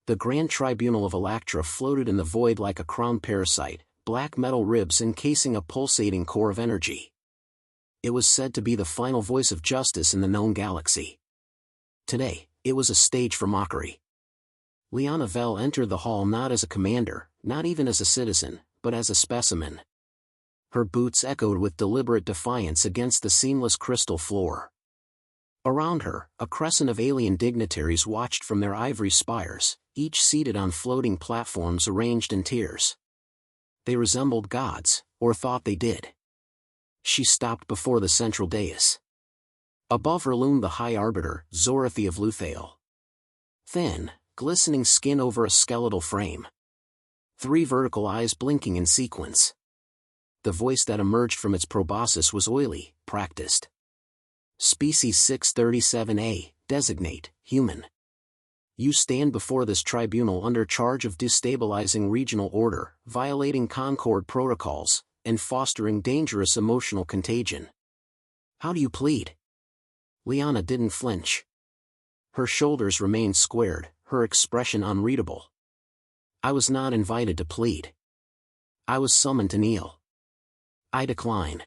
The Grand Tribunal of Electra floated in the void like a crowned parasite, black metal ribs encasing a pulsating core of energy. It was said to be the final voice of justice in the known galaxy. Today, it was a stage for mockery. Liana Vehl entered the hall not as a commander, not even as a citizen, but as a specimen. Her boots echoed with deliberate defiance against the seamless crystal floor. Around her, a crescent of alien dignitaries watched from their ivory spires, each seated on floating platforms arranged in tiers. They resembled gods, or thought they did. She stopped before the central dais. Above her loomed the High Arbiter, Zorathy of Luthael. Thin, glistening skin over a skeletal frame. 3 vertical eyes blinking in sequence. The voice that emerged from its proboscis was oily, practiced. Species 637A, designate, human. You stand before this tribunal under charge of destabilizing regional order, violating Concord protocols, and fostering dangerous emotional contagion. How do you plead? Liana didn't flinch. Her shoulders remained squared, her expression unreadable. I was not invited to plead. I was summoned to kneel. I decline.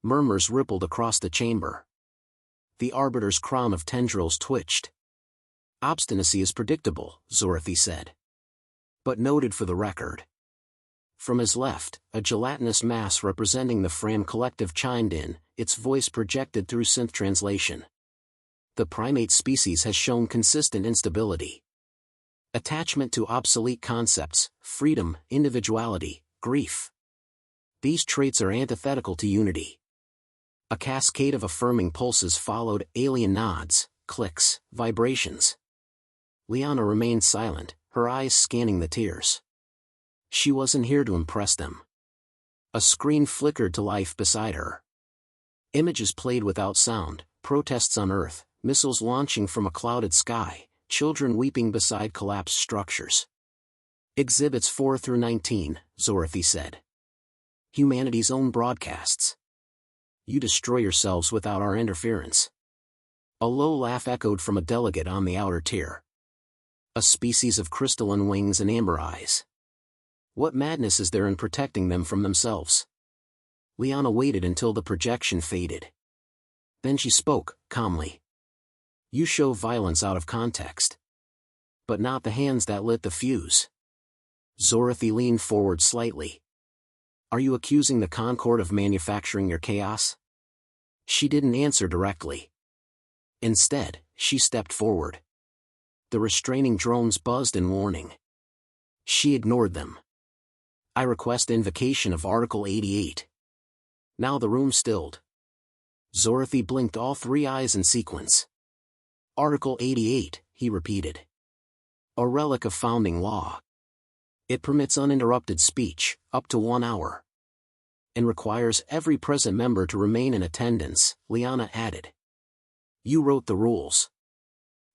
Murmurs rippled across the chamber. The Arbiter's crown of tendrils twitched. Obstinacy is predictable, Zorathy said. But noted for the record. From his left, a gelatinous mass representing the Fram Collective chimed in, its voice projected through synth translation. The primate species has shown consistent instability. Attachment to obsolete concepts, freedom, individuality, grief. These traits are antithetical to unity. A cascade of affirming pulses followed, alien nods, clicks, vibrations. Liana remained silent, her eyes scanning the tiers. She wasn't here to impress them. A screen flickered to life beside her. Images played without sound, protests on Earth, missiles launching from a clouded sky, children weeping beside collapsed structures. Exhibits 4 through 19, Zorathy said. Humanity's own broadcasts. You destroy yourselves without our interference. A low laugh echoed from a delegate on the outer tier. A species of crystalline wings and amber eyes. What madness is there in protecting them from themselves? Liana waited until the projection faded. Then she spoke, calmly. You show violence out of context. But not the hands that lit the fuse. Zorathy leaned forward slightly. Are you accusing the Concord of manufacturing your chaos? She didn't answer directly. Instead, she stepped forward. The restraining drones buzzed in warning. She ignored them. I request invocation of Article 88. Now the room stilled. Zorathy blinked all 3 eyes in sequence. Article 88, he repeated. A relic of founding law. It permits uninterrupted speech, up to 1 hour. And requires every present member to remain in attendance, Liana added. You wrote the rules.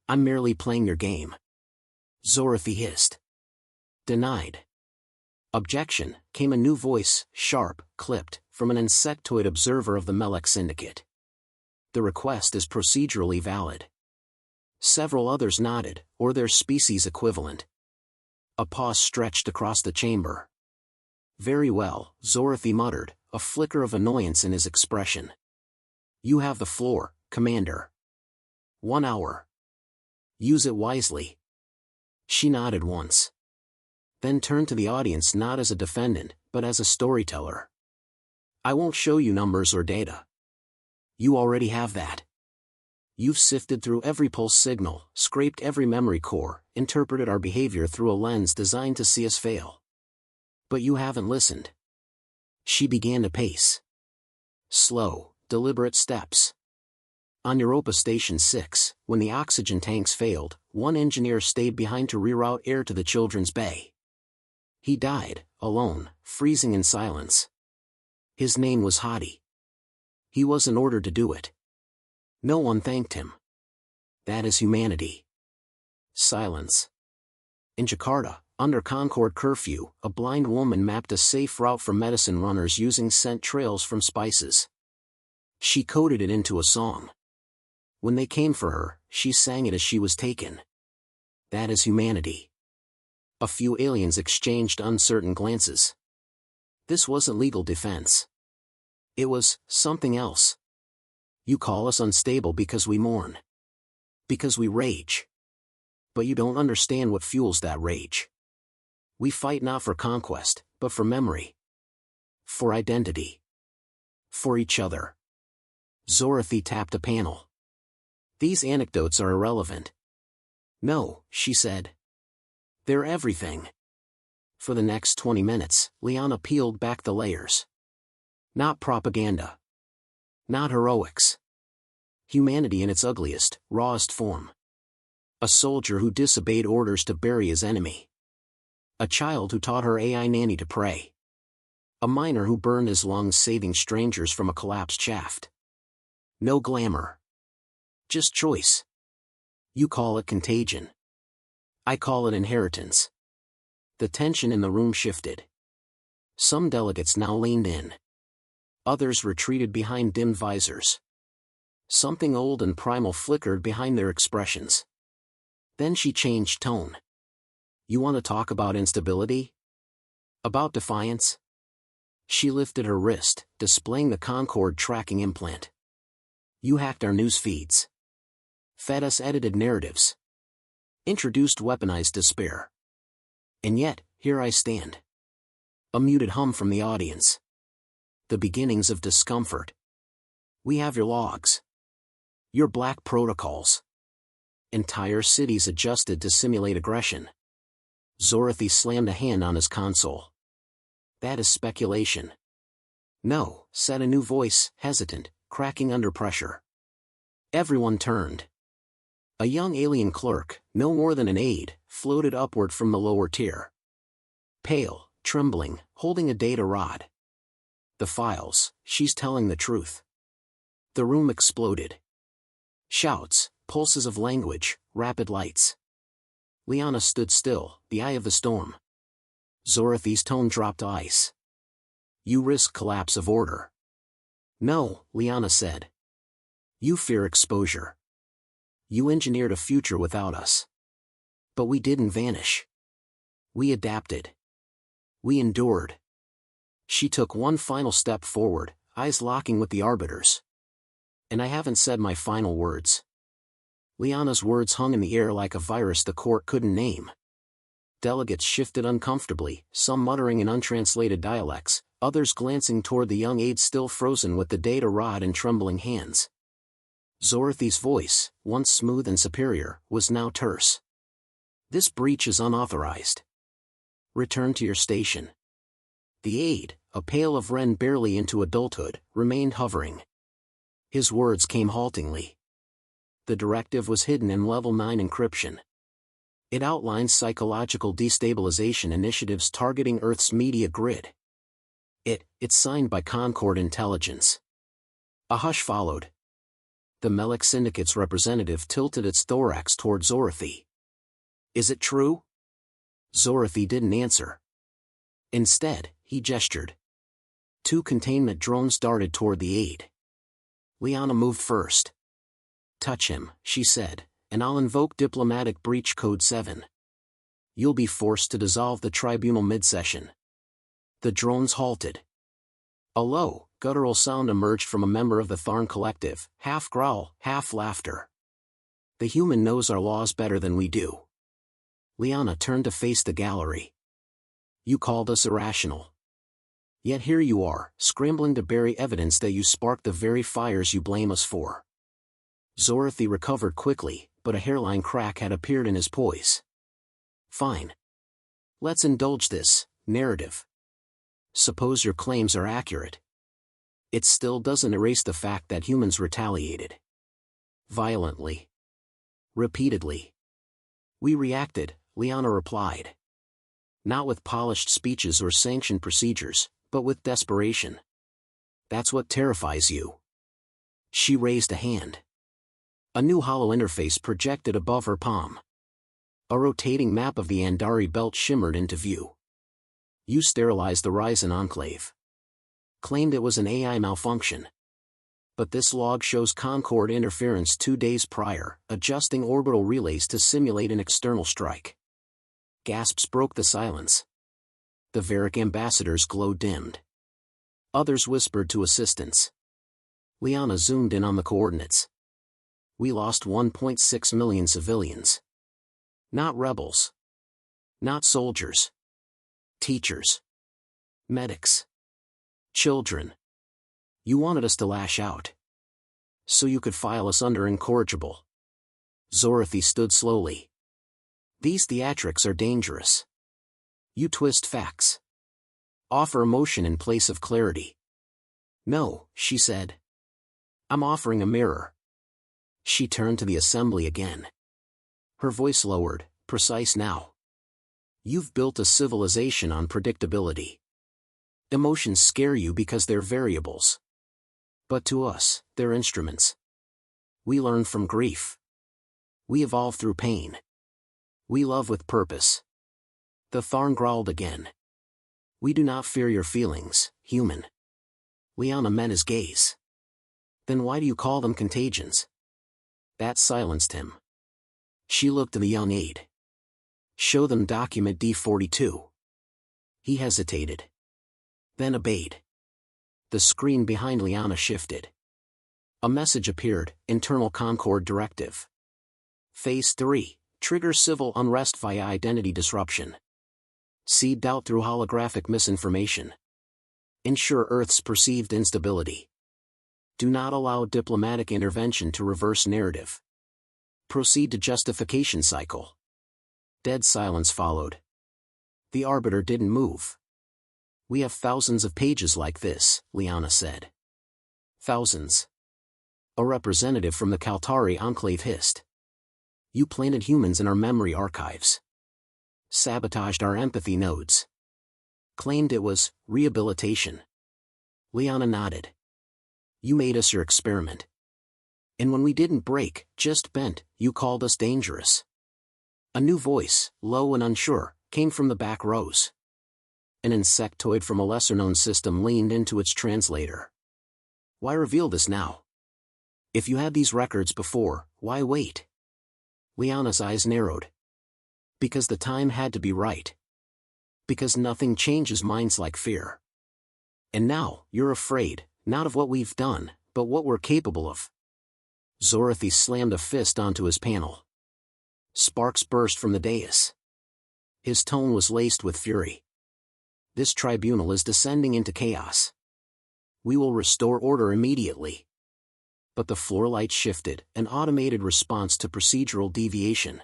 I'm merely playing your game. Zorathy hissed. Denied. Objection, came a new voice, sharp, clipped, from an insectoid observer of the Melek Syndicate. The request is procedurally valid. Several others nodded, or their species equivalent. A pause stretched across the chamber. Very well, Zorathy muttered, a flicker of annoyance in his expression. You have the floor, Commander. 1 hour. Use it wisely. She nodded once. Then turned to the audience not as a defendant, but as a storyteller. I won't show you numbers or data. You already have that. You've sifted through every pulse signal, scraped every memory core, interpreted our behavior through a lens designed to see us fail. But you haven't listened. She began to pace. Slow, deliberate steps. On Europa Station 6, when the oxygen tanks failed, 1 engineer stayed behind to reroute air to the children's bay. He died, alone, freezing in silence. His name was Hadi. He wasn't ordered to do it. No one thanked him. That is humanity. Silence. In Jakarta, under Concord curfew, a blind woman mapped a safe route for medicine runners using scent trails from spices. She coded it into a song. When they came for her, she sang it as she was taken. That is humanity. A few aliens exchanged uncertain glances. This wasn't legal defense. It was something else. You call us unstable because we mourn. Because we rage. But you don't understand what fuels that rage. We fight not for conquest, but for memory. For identity. For each other. Zorothy tapped a panel. These anecdotes are irrelevant. No, she said. They're everything. For the next 20 minutes, Liana peeled back the layers. Not propaganda. Not heroics. Humanity in its ugliest, rawest form. A soldier who disobeyed orders to bury his enemy. A child who taught her AI nanny to pray. A miner who burned his lungs saving strangers from a collapsed shaft. No glamour. Just choice. You call it contagion. I call it inheritance. The tension in the room shifted. Some delegates now leaned in. Others retreated behind dim visors. Something old and primal flickered behind their expressions. Then she changed tone. You want to talk about instability? About defiance? She lifted her wrist, displaying the Concord tracking implant. You hacked our news feeds. Fed us edited narratives. Introduced weaponized despair. And yet, here I stand. A muted hum from the audience. The beginnings of discomfort. We have your logs. Your black protocols. Entire cities adjusted to simulate aggression. Zorothy slammed a hand on his console. That is speculation. No, said a new voice, hesitant, cracking under pressure. Everyone turned. A young alien clerk, no more than an aide, floated upward from the lower tier. Pale, trembling, holding a data rod. The files, she's telling the truth. The room exploded. Shouts, pulses of language, rapid lights. Liana stood still, the eye of the storm. Zorothy's tone dropped to ice. You risk collapse of order. No, Liana said. You fear exposure. You engineered a future without us. But we didn't vanish. We adapted. We endured. She took one final step forward, eyes locking with the arbiters. And I haven't said my final words. Liana's words hung in the air like a virus the court couldn't name. Delegates shifted uncomfortably, some muttering in untranslated dialects, others glancing toward the young aide still frozen with the data rod in trembling hands. Zorothy's voice, once smooth and superior, was now terse. This breach is unauthorized. Return to your station. The aide, a pale of Ren barely into adulthood, remained hovering. His words came haltingly. The directive was hidden in Level 9 encryption. It outlines psychological destabilization initiatives targeting Earth's media grid. It's signed by Concord Intelligence. A hush followed. The Melek Syndicate's representative tilted its thorax toward Zorothy. Is it true? Zorothy didn't answer. Instead, he gestured. 2 containment drones darted toward the aide. Liana moved first. Touch him, she said, and I'll invoke Diplomatic Breach Code 7. You'll be forced to dissolve the tribunal mid-session. The drones halted. A low, guttural sound emerged from a member of the Tharn Collective, half growl, half laughter. The human knows our laws better than we do. Liana turned to face the gallery. You called us irrational. Yet here you are, scrambling to bury evidence that you sparked the very fires you blame us for. Zorothy recovered quickly, but a hairline crack had appeared in his poise. Fine. Let's indulge this narrative. Suppose your claims are accurate. It still doesn't erase the fact that humans retaliated. Violently. Repeatedly. We reacted, Liana replied. Not with polished speeches or sanctioned procedures, but with desperation. That's what terrifies you. She raised a hand. A new hollow interface projected above her palm. A rotating map of the Andari belt shimmered into view. You sterilized the Ryzen Enclave. Claimed it was an AI malfunction. But this log shows Concord interference 2 days prior, adjusting orbital relays to simulate an external strike. Gasps broke the silence. The Varick ambassador's glow dimmed. Others whispered to assistants. Liana zoomed in on the coordinates. We lost 1.6 million civilians. Not rebels. Not soldiers. Teachers. Medics. Children. You wanted us to lash out. So you could file us under incorrigible. Zorothy stood slowly. These theatrics are dangerous. You twist facts. Offer emotion in place of clarity. No, she said. I'm offering a mirror. She turned to the assembly again. Her voice lowered, precise now. You've built a civilization on predictability. Emotions scare you because they're variables. But to us, they're instruments. We learn from grief. We evolve through pain. We love with purpose. The Tharn growled again. We do not fear your feelings, human. Liana met his gaze. Then why do you call them contagions? That silenced him. She looked at the young aide. Show them document D42. He hesitated. Then obeyed. The screen behind Liana shifted. A message appeared, Internal Concord Directive. Phase 3, trigger civil unrest via identity disruption. Seed doubt through holographic misinformation. Ensure Earth's perceived instability. Do not allow diplomatic intervention to reverse narrative. Proceed to justification cycle. Dead silence followed. The arbiter didn't move. We have thousands of pages like this, Liana said. Thousands. A representative from the Kaltari enclave hissed. You planted humans in our memory archives. Sabotaged our empathy nodes. Claimed it was rehabilitation. Liana nodded. You made us your experiment. And when we didn't break, just bent, you called us dangerous. A new voice, low and unsure, came from the back rows. An insectoid from a lesser-known system leaned into its translator. Why reveal this now? If you had these records before, why wait? Liana's eyes narrowed. Because the time had to be right. Because nothing changes minds like fear. And now, you're afraid, not of what we've done, but what we're capable of. Zorothy slammed a fist onto his panel. Sparks burst from the dais. His tone was laced with fury. This tribunal is descending into chaos. We will restore order immediately. But the floor light shifted, an automated response to procedural deviation.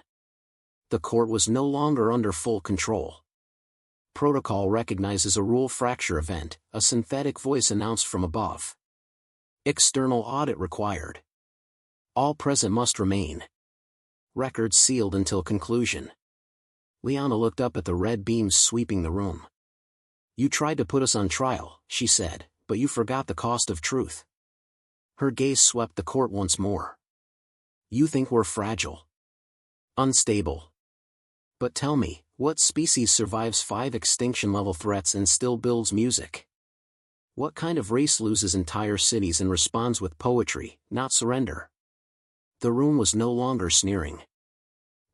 The court was no longer under full control. Protocol recognizes a rule fracture event, a synthetic voice announced from above. External audit required. All present must remain. Records sealed until conclusion. Liana looked up at the red beams sweeping the room. You tried to put us on trial, she said, but you forgot the cost of truth. Her gaze swept the court once more. You think we're fragile. Unstable. But tell me, what species survives 5 extinction-level threats and still builds music? What kind of race loses entire cities and responds with poetry, not surrender? The room was no longer sneering.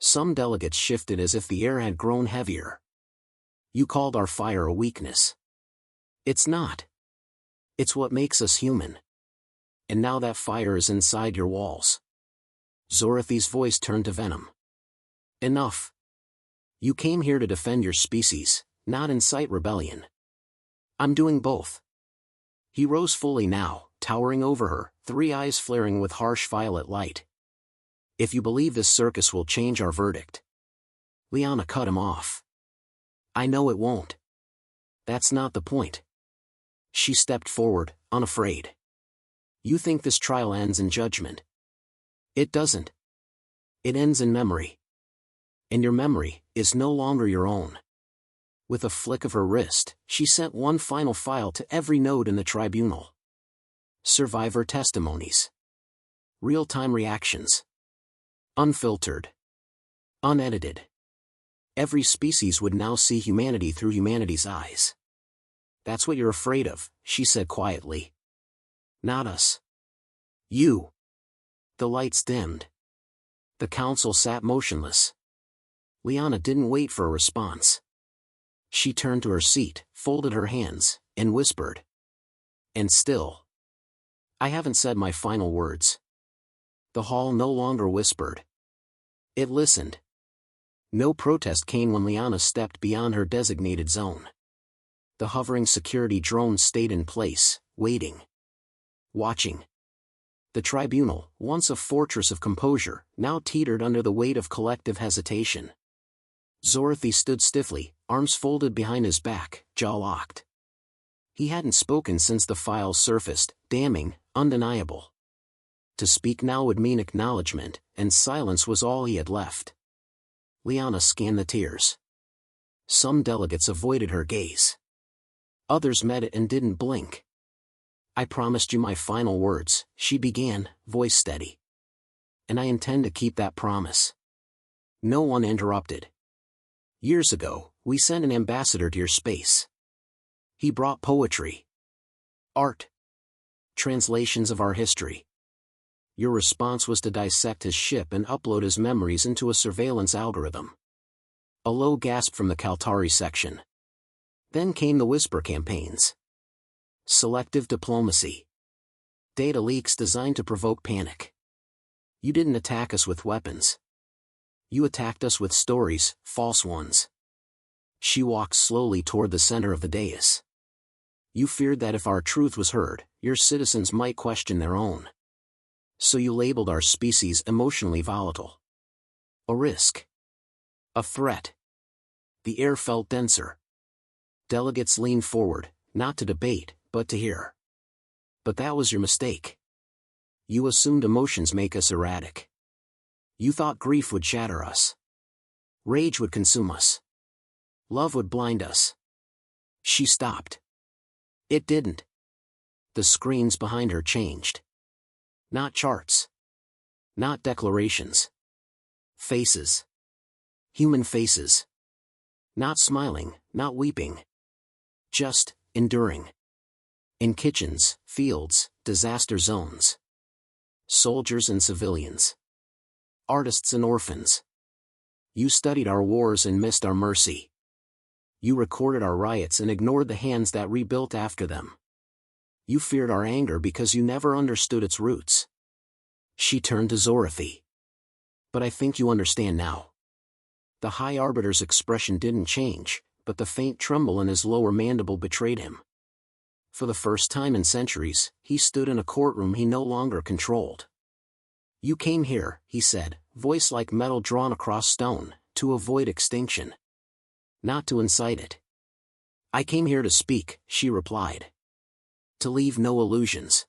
Some delegates shifted as if the air had grown heavier. You called our fire a weakness. It's not. It's what makes us human. And now that fire is inside your walls. Zorothy's voice turned to venom. Enough. You came here to defend your species, not incite rebellion. I'm doing both. He rose fully now, towering over her, 3 eyes flaring with harsh violet light. If you believe this circus will change our verdict. Liana cut him off. I know it won't. That's not the point. She stepped forward, unafraid. You think this trial ends in judgment. It doesn't. It ends in memory. And your memory is no longer your own. With a flick of her wrist, she sent one final file to every node in the tribunal. Survivor testimonies. Real-time reactions. Unfiltered. Unedited. Every species would now see humanity through humanity's eyes. That's what you're afraid of, she said quietly. Not us. You. The lights dimmed. The council sat motionless. Liana didn't wait for a response. She turned to her seat, folded her hands, and whispered. And still. I haven't said my final words. The hall no longer whispered. It listened. No protest came when Liana stepped beyond her designated zone. The hovering security drone stayed in place, waiting. Watching. The tribunal, once a fortress of composure, now teetered under the weight of collective hesitation. Zorothy stood stiffly, arms folded behind his back, jaw locked. He hadn't spoken since the files surfaced, damning, undeniable. To speak now would mean acknowledgement, and silence was all he had left. Liana scanned the tiers. Some delegates avoided her gaze. Others met it and didn't blink. I promised you my final words, she began, voice steady. And I intend to keep that promise. No one interrupted. Years ago, we sent an ambassador to your space. He brought poetry. Art. Translations of our history. Your response was to dissect his ship and upload his memories into a surveillance algorithm. A low gasp from the Kaltari section. Then came the whisper campaigns. Selective diplomacy. Data leaks designed to provoke panic. You didn't attack us with weapons. You attacked us with stories, false ones. She walked slowly toward the center of the dais. You feared that if our truth was heard, your citizens might question their own. So you labeled our species emotionally volatile. A risk. A threat. The air felt denser. Delegates leaned forward, not to debate, but to hear. But that was your mistake. You assumed emotions make us erratic. You thought grief would shatter us. Rage would consume us. Love would blind us. She stopped. It didn't. The screens behind her changed. Not charts. Not declarations. Faces. Human faces. Not smiling, not weeping. Just, enduring. In kitchens, fields, disaster zones. Soldiers and civilians. Artists and orphans. You studied our wars and missed our mercy. You recorded our riots and ignored the hands that rebuilt after them. You feared our anger because you never understood its roots. She turned to Zorothy. But I think you understand now. The High Arbiter's expression didn't change, but the faint tremble in his lower mandible betrayed him. For the first time in centuries, he stood in a courtroom he no longer controlled. You came here, he said, voice like metal drawn across stone, to avoid extinction. Not to incite it. I came here to speak, she replied. To leave no illusions.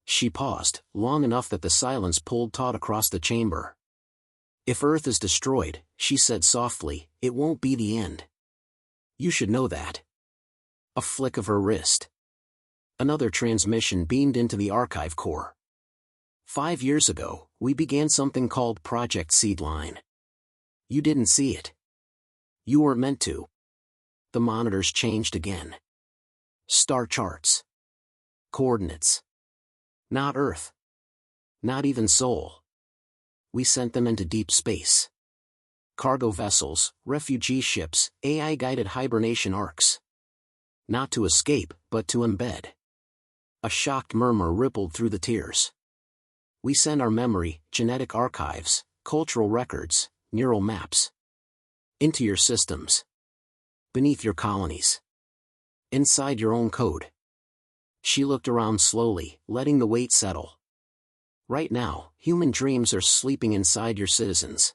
She paused, long enough that the silence pulled taut across the chamber. If Earth is destroyed, she said softly, it won't be the end. You should know that. A flick of her wrist. Another transmission beamed into the archive core. 5 years ago, we began something called Project Seedline. You didn't see it. You weren't meant to. The monitors changed again. Star charts. Coordinates. Not Earth. Not even Sol. We sent them into deep space. Cargo vessels, refugee ships, AI-guided hibernation arcs. Not to escape, but to embed. A shocked murmur rippled through the tiers. We send our memory, genetic archives, cultural records, neural maps. Into your systems. Beneath your colonies. Inside your own code. She looked around slowly, letting the weight settle. Right now, human dreams are sleeping inside your citizens.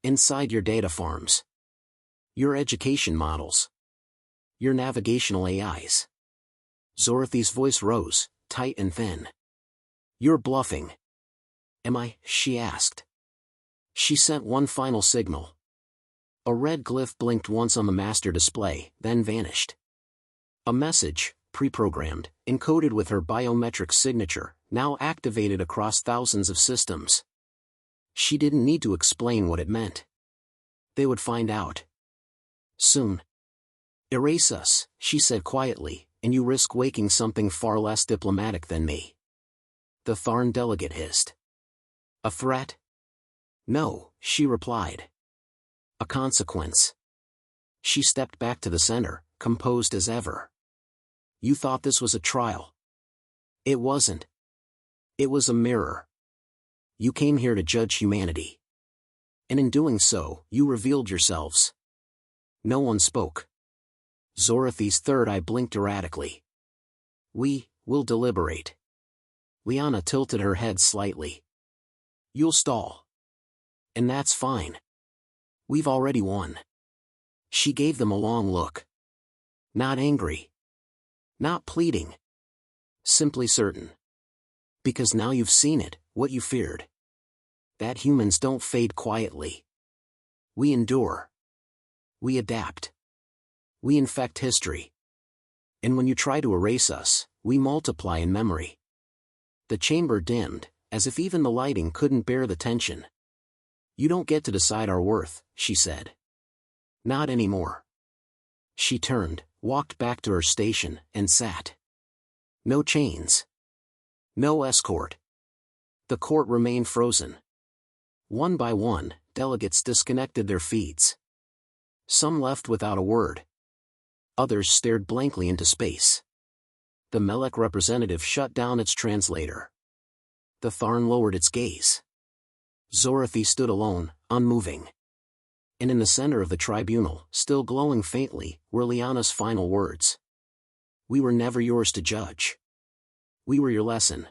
Inside your data farms. Your education models. Your navigational AIs. Zorothy's voice rose, tight and thin. You're bluffing. Am I? She asked. She sent one final signal. A red glyph blinked once on the master display, then vanished. A message, pre-programmed, encoded with her biometric signature, now activated across thousands of systems. She didn't need to explain what it meant. They would find out. Soon. Erase us, she said quietly, and you risk waking something far less diplomatic than me. the Tharn delegate hissed. A threat? No, she replied. A consequence. She stepped back to the center, composed as ever. You thought this was a trial. It wasn't. It was a mirror. You came here to judge humanity. And in doing so, you revealed yourselves. No one spoke. Zorathi's third eye blinked erratically. We'll deliberate. Liana tilted her head slightly. You'll stall. And that's fine. We've already won. She gave them a long look. Not angry. Not pleading. Simply certain. Because now you've seen it, what you feared. That humans don't fade quietly. We endure. We adapt. We infect history. And when you try to erase us, we multiply in memory. The chamber dimmed, as if even the lighting couldn't bear the tension. You don't get to decide our worth, she said. Not anymore. She turned, walked back to her station, and sat. No chains. No escort. The court remained frozen. One by one, delegates disconnected their feeds. Some left without a word. Others stared blankly into space. The Melek representative shut down its translator. The Tharn lowered its gaze. Zorathi stood alone, unmoving. And in the center of the tribunal, still glowing faintly, were Liana's final words. We were never yours to judge. We were your lesson.